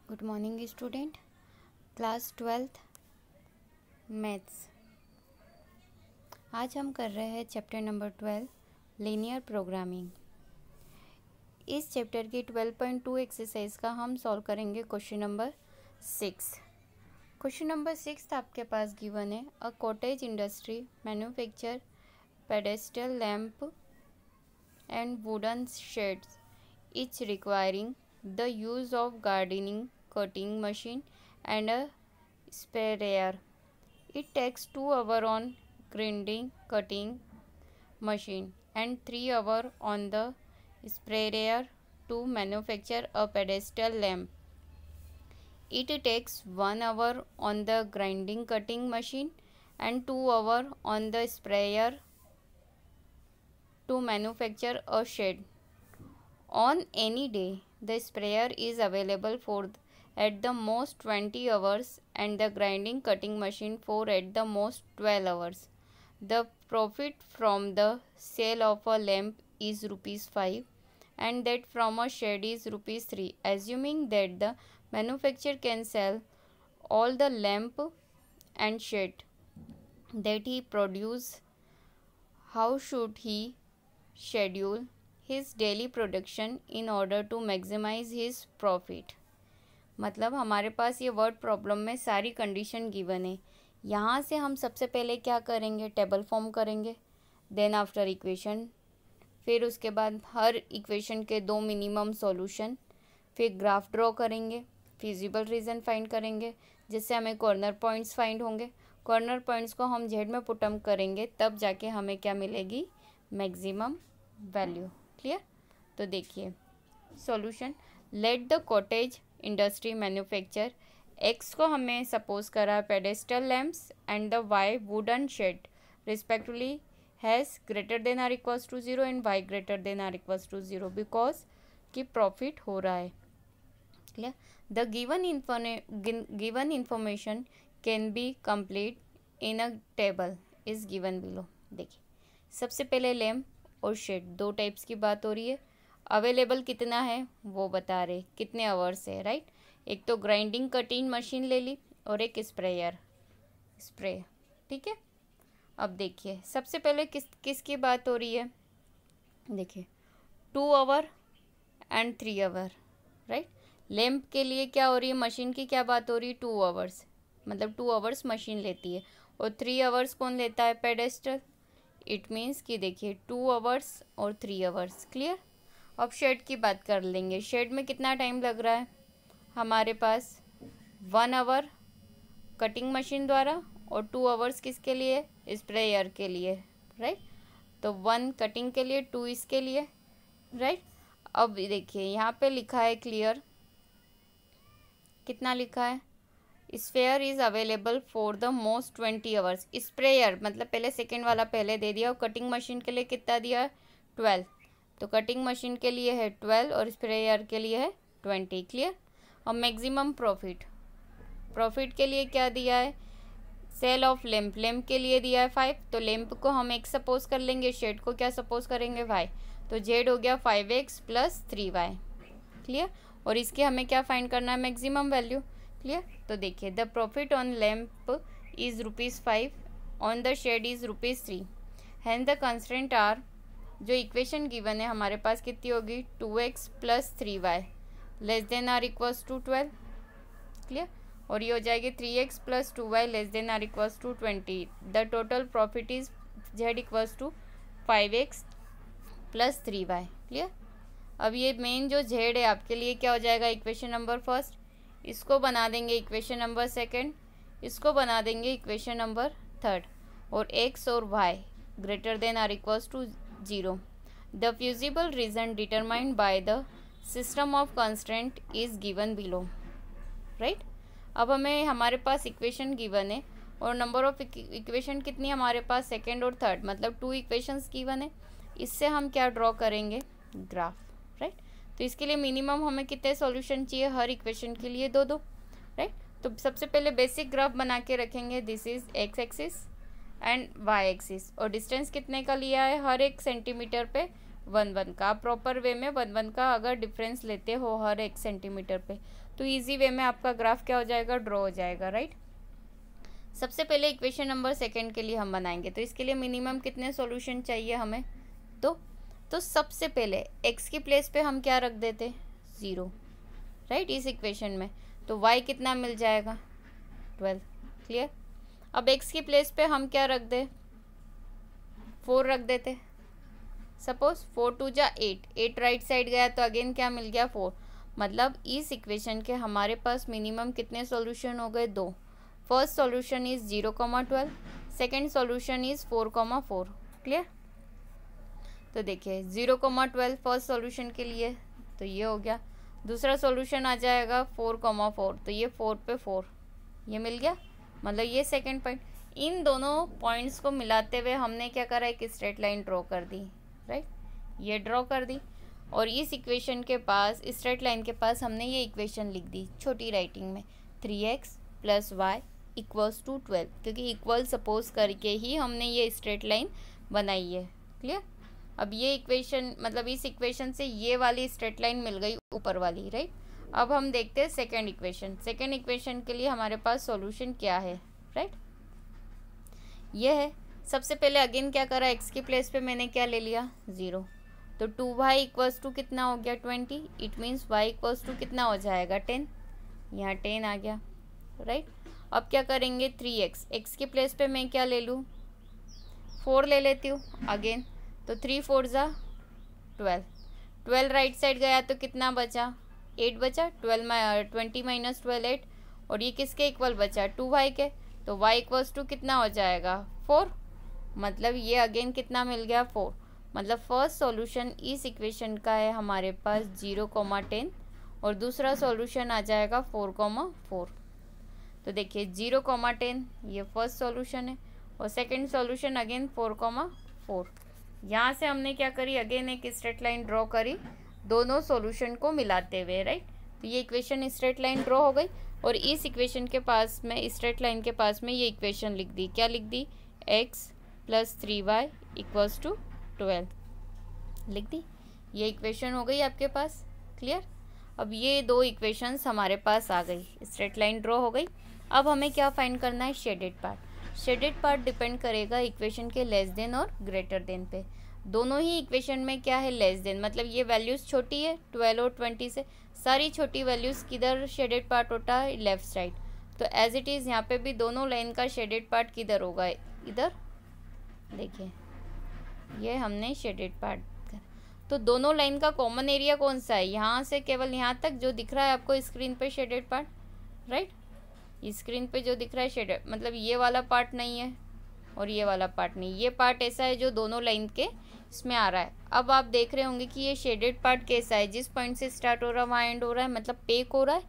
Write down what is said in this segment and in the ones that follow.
Good morning student, class 12th maths. आज हम कर रहे हैं चैप्टर नंबर 12 लीनियर प्रोग्रामिंग। इस चैप्टर की 12.2 एक्सरसाइज का हम सॉल्व करेंगे क्वेश्चन नंबर 6। क्वेश्चन नंबर 6 आपके पास गिवन है, a cottage industry manufacture pedestal lamp and wooden shades each requiring the use of gardening cutting machine and a sprayer. It takes 2 hours on grinding cutting machine and 3 hours on the sprayer to manufacture a pedestal lamp. It takes 1 hour on the grinding cutting machine and 2 hours on the sprayer to manufacture a shade. On any day, the sprayer is available for at the most 20 hours and the grinding cutting machine for at the most 12 hours. The profit from the sale of a lamp is ₹5 and that from a shade is ₹3. Assuming that the manufacturer can sell all the lamp and shade that he produce, how should he schedule his daily production in order to maximize his profit? मतलब हमारे पास ये word problem में सारी condition given है। यहाँ से हम सबसे पहले क्या करेंगे, टेबल फॉर्म करेंगे, देन आफ्टर इक्वेशन, फिर उसके बाद हर इक्वेशन के 2 मिनिमम सॉल्यूशन, फिर ग्राफ ड्रॉ करेंगे, फिजिबल रीजन फाइंड करेंगे जिससे हमें कॉर्नर पॉइंट्स फाइंड होंगे। कॉर्नर पॉइंट्स को हम जेड में पुटअप करेंगे, तब जाके हमें क्या मिलेगी, मैक्सिमम वैल्यू। क्लियर? तो देखिए solution, let the cottage industry manufacture, x को हमें सपोज करा pedestal lamps and the y wooden shade respectively has greater than or equals to 0 and y greater than or equals to 0 because कि profit हो रहा है। Clear? The given information can be complete in a table is given below. देखिए सबसे पहले lamp और shade, 2 types की बात हो रही है। अवेलेबल कितना है वो बता रहे, कितने आवर्स है, राइट। एक तो ग्राइंडिंग कटिंग मशीन ले ली और एक स्प्रे। ठीक है, अब देखिए सबसे पहले किसकी बात हो रही है, देखिए 2 hour and 3 hour, right. Lamp के लिए क्या हो रही है, मशीन की क्या बात हो रही है, 2 आवर्स, मतलब 2 आवर्स मशीन लेती है और 3 आवर्स कौन लेता है, पेडेस्टल। इट मीन्स कि देखिए 2 आवर्स और 3 आवर्स। क्लियर? अब शेड की बात कर लेंगे। शेड में कितना टाइम लग रहा है हमारे पास, 1 आवर कटिंग मशीन द्वारा और 2 आवर्स किसके लिए, स्प्रेयर के लिए, राइट। तो 1 कटिंग के लिए, 2 इसके लिए, राइट। अब देखिए यहाँ पे लिखा है क्लियर, कितना लिखा है, sprayer is available for the most 20 hours. Sprayer मतलब पहले सेकेंड वाला पहले दे दिया और कटिंग मशीन के लिए कितना दिया है, 12। तो कटिंग मशीन के लिए है 12 और स्प्रेयर के लिए है 20। क्लियर? और मैक्सिमम प्रॉफिट के लिए क्या दिया है, सेल ऑफ लैम्प के लिए दिया है 5। तो लैम्प को हम x सपोज कर लेंगे, शेड को क्या सपोज करेंगे, y। तो z हो गया 5x + 3y। क्लियर? और इसके हमें क्या फाइंड करना है, मैक्सिमम वैल्यू। क्लियर? तो देखिए the profit on lamp is ₹5, on the shade is ₹3। And the constraint are, जो इक्वेशन गिवन है हमारे पास कितनी होगी, 2x + 3y less than or equals to 12। Clear? और ये हो जाएगी 3x + 2y less than or equals to 20। The total profit is z equals to 5x + 3y। Clear? अब ये मेन जो z है आपके लिए क्या हो जाएगा, इक्वेशन नंबर फर्स्ट, इसको बना देंगे इक्वेशन नंबर सेकंड, इसको बना देंगे इक्वेशन नंबर थर्ड, और x और y greater than or equals to 0। The feasible region determined by the system of constraint is given below, right. अब हमें हमारे पास इक्वेशन गिवन है और नंबर ऑफ इक्वेशन कितनी है हमारे पास, सेकेंड और थर्ड, मतलब 2 इक्वेशंस गिवन है। इससे हम क्या ड्रॉ करेंगे, ग्राफ, राइट। तो इसके लिए मिनिमम हमें कितने सॉल्यूशन चाहिए, हर इक्वेशन के लिए 2-2, राइट। तो सबसे पहले बेसिक ग्राफ बना के रखेंगे, this is x axis and y axis, और डिस्टेंस कितने का लिया है, हर एक सेंटीमीटर पे 1 का। आप प्रॉपर वे में 1 का अगर डिफरेंस लेते हो हर 1 सेंटीमीटर पे, तो इजी वे में आपका ग्राफ क्या हो जाएगा, ड्रॉ हो जाएगा, राइट। सबसे पहले इक्वेशन नंबर सेकंड के लिए हम बनाएंगे, तो इसके लिए मिनिमम कितने सॉल्यूशन चाहिए हमें, तो सबसे पहले x की प्लेस पे हम क्या रख देते, 0, राइट, इस इक्वेशन में। तो y कितना मिल जाएगा, 12, क्लियर। अब x की प्लेस पे हम क्या रख दे, 4 रख देते। सपोज 4 2 जा 8 राइट साइड गया तो अगेन क्या मिल गया, 4। मतलब इस इक्वेशन के हमारे पास मिनिमम कितने सॉल्यूशन हो गए, 2। First solution is 0,12, second solution is 4,4, clear. तो देखिए 0,12 फर्स्ट सॉल्यूशन के लिए, तो ये हो गया। दूसरा सॉल्यूशन आ जाएगा 4,4, तो ये 4 पे 4, ये मिल गया, मतलब ये सेकंड पॉइंट। इन दोनों पॉइंट्स को मिलाते हुए हमने क्या करा, एक स्ट्रेट लाइन ड्रॉ कर दी, राइट, ये ड्रॉ कर दी। और इस इक्वेशन के पास, स्ट्रेट लाइन के पास हमने ये इक्वेशन लिख दी छोटी राइटिंग में, 3x + y = 12, क्योंकि इक्वल सपोज करके ही हमने ये स्ट्रेट लाइन बनाई है, क्लियर। अब ये इक्वेशन, मतलब इस इक्वेशन से ये वाली स्ट्रेट लाइन मिल गई ऊपर वाली, राइट। अब हम देखते हैं सेकेंड इक्वेशन। सेकेंड इक्वेशन के लिए हमारे पास सॉल्यूशन क्या है, राइट, ये है। सबसे पहले अगेन क्या करा, x की प्लेस पे मैंने क्या ले लिया, 0। तो 2y = कितना हो गया, 20। इट मीन्स y = कितना हो जाएगा, 10। यहाँ 10 आ गया, राइट। अब क्या करेंगे, 3x, x की प्लेस पे मैं क्या ले लूँ, 4 ले लेती हूँ अगेन। तो 3 4 जा 12, 12 राइट साइड गया तो कितना बचा, 8 बचा। 20 - 12 8, और ये किसके इक्वल बचा, 2y के। तो y = कितना हो जाएगा, 4। मतलब ये अगेन कितना मिल गया, 4। मतलब फर्स्ट सॉल्यूशन इस इक्वेशन का है हमारे पास 0,10, और दूसरा सॉल्यूशन आ जाएगा 4,4। तो देखिए 0,10 ये फर्स्ट सॉल्यूशन है, और सेकंड सॉल्यूशन अगेन 4,4। यहाँ से हमने क्या करी, अगेन एक स्ट्रेट लाइन ड्रॉ करी दोनों सॉल्यूशन को मिलाते हुए, राइट। तो ये इक्वेशन स्ट्रेट लाइन ड्रॉ हो गई, और इस इक्वेशन के पास में, स्ट्रेट लाइन के पास में ये इक्वेशन लिख दी, क्या लिख दी, x + 3y = 12 लिख दी। ये इक्वेशन हो गई आपके पास, क्लियर। अब ये दो इक्वेशंस हमारे पास आ गई, स्ट्रेट लाइन ड्रॉ हो गई। अब हमें क्या फाइंड करना है, shaded part. Shaded part depend करेगा इक्वेशन के लेस देन और ग्रेटर देन पे। दोनों ही इक्वेशन में क्या है, लेस देन, मतलब ये वैल्यूज़ छोटी है 12 और 20 से, सारी छोटी वैल्यूज़ किधर शेडेड पार्ट होता है, लेफ्ट साइड। तो एज इट इज़ यहाँ पे भी दोनों लाइन का शेडेड पार्ट किधर होगा, इधर। देखिए ये हमने शेडेड पार्ट, तो दोनों लाइन का कॉमन एरिया कौन सा है, यहाँ से केवल यहाँ तक जो दिख रहा है आपको स्क्रीन पे शेडेड पार्ट, राइट। स्क्रीन पे जो दिख रहा है शेडेड, मतलब ये वाला पार्ट नहीं है और ये वाला पार्ट नहीं, ये पार्ट ऐसा है जो दोनों लाइन के इसमें आ रहा है। अब आप देख रहे होंगे कि ये शेडेड पार्ट कैसा है, जिस पॉइंट से स्टार्ट हो रहा है वहाँ एंड हो रहा है, मतलब पेक हो रहा है।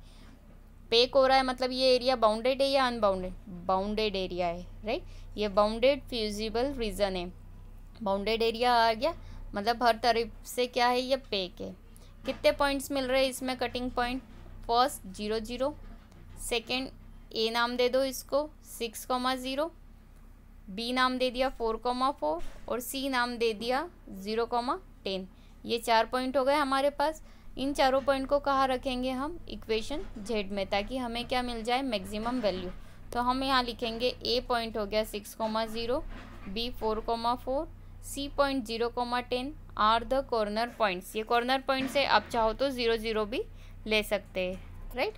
पेक हो रहा है मतलब ये एरिया बाउंडेड है या अनबाउंडेड, बाउंडेड एरिया है, राइट। ये बाउंडेड फ्यूजिबल रीजन है, बाउंडेड एरिया आ गया, मतलब हर तरफ से क्या है, ये पेक है। कितने पॉइंट्स मिल रहे हैं इसमें, कटिंग पॉइंट, फर्स्ट 0 0, सेकेंड ए नाम दे दो इसको 6,0, बी नाम दे दिया 4,4, और सी नाम दे दिया 0,10। ये 4 पॉइंट हो गए हमारे पास। इन चारों पॉइंट को कहाँ रखेंगे हम, इक्वेशन जेड में, ताकि हमें क्या मिल जाए, मैक्सिमम वैल्यू। तो हम यहाँ लिखेंगे ए पॉइंट हो गया 6,0, B 4,4, C point 0,10 are the corner points. ये कॉर्नर पॉइंट्स है, आप चाहो तो 0 0 भी ले सकते हैं, राइट।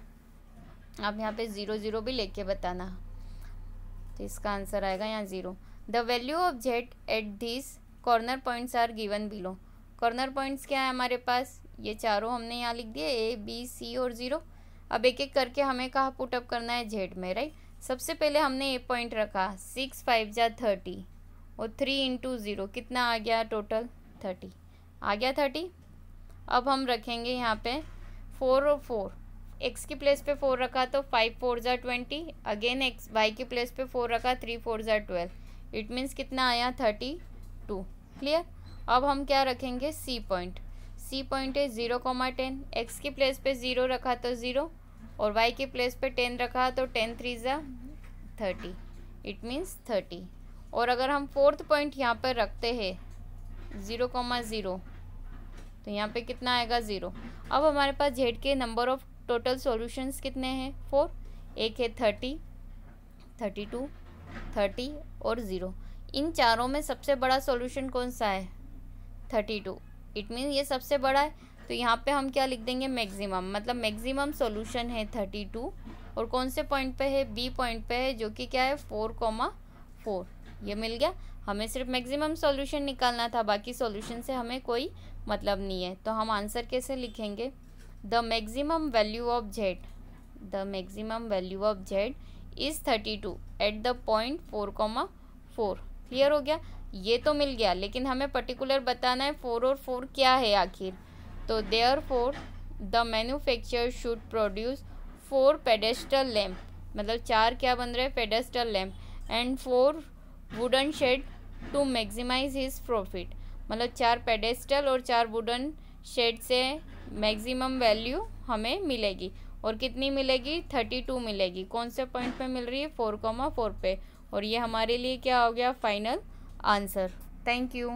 आप यहाँ पे 0 0 भी लेके बताना, तो इसका आंसर आएगा यहाँ 0। The value of Z at this corner points are given below. Corner points क्या है हमारे पास, ये चारों हमने यहाँ लिख दिए, ए बी सी और 0। अब एक एक करके हमें कहाँ पुटअप करना है, जेड में, राइट। सबसे पहले हमने ए पॉइंट रखा, 6 5 जा 30, और 3 × 0 कितना आ गया, टोटल 30 आ गया, 30। अब हम रखेंगे यहाँ पे 4 और 4, एक्स की प्लेस पे 4 रखा तो 5 4 जा 20, अगेन एक्स वाई की प्लेस पे 4 रखा, 3 4 जा 12, इट मीन्स कितना आया, 32, क्लियर। अब हम क्या रखेंगे, सी पॉइंट। सी पॉइंट है 0,10, एक्स की प्लेस पे 0 रखा तो 0, और वाई की प्लेस पे 10 रखा तो 10 3 जा 30, इट मीन्स 30। और अगर हम फोर्थ पॉइंट यहाँ पर रखते हैं 0,0, तो यहाँ पे कितना आएगा 0। अब हमारे पास जेड के नंबर ऑफ टोटल सॉल्यूशंस कितने हैं 4, एक है 30, 32, 30 और 0। इन चारों में सबसे बड़ा सॉल्यूशन कौन सा है 32, इट मीन ये सबसे बड़ा है। तो यहाँ पे हम क्या लिख देंगे मैक्सिमम, मतलब मैक्सिमम सॉल्यूशन है 32 और कौन से पॉइंट पे है बी पॉइंट पे है जो कि क्या है 4,4। ये मिल गया। हमें सिर्फ मैक्सिमम सॉल्यूशन निकालना था, बाकी सॉल्यूशन से हमें कोई मतलब नहीं है। तो हम आंसर कैसे लिखेंगे, the maximum value of Z, the maximum value of Z is 32 at the point 4,4। Clear हो गया। ये तो मिल गया, लेकिन हमें पर्टिकुलर बताना है 4 और 4 क्या है आखिर। तो therefore the manufacturer should produce 4 pedestal lamp, मतलब 4 क्या बन रहे हैं pedestal lamp, and 4 wooden shade to maximize his profit, मतलब 4 पेडेस्टल और 4 वुडन शेड से मैक्सिमम वैल्यू हमें मिलेगी। और कितनी मिलेगी 32 मिलेगी। कौन से पॉइंट पे मिल रही है 4,4 पे। और ये हमारे लिए क्या हो गया फाइनल आंसर। Thank you.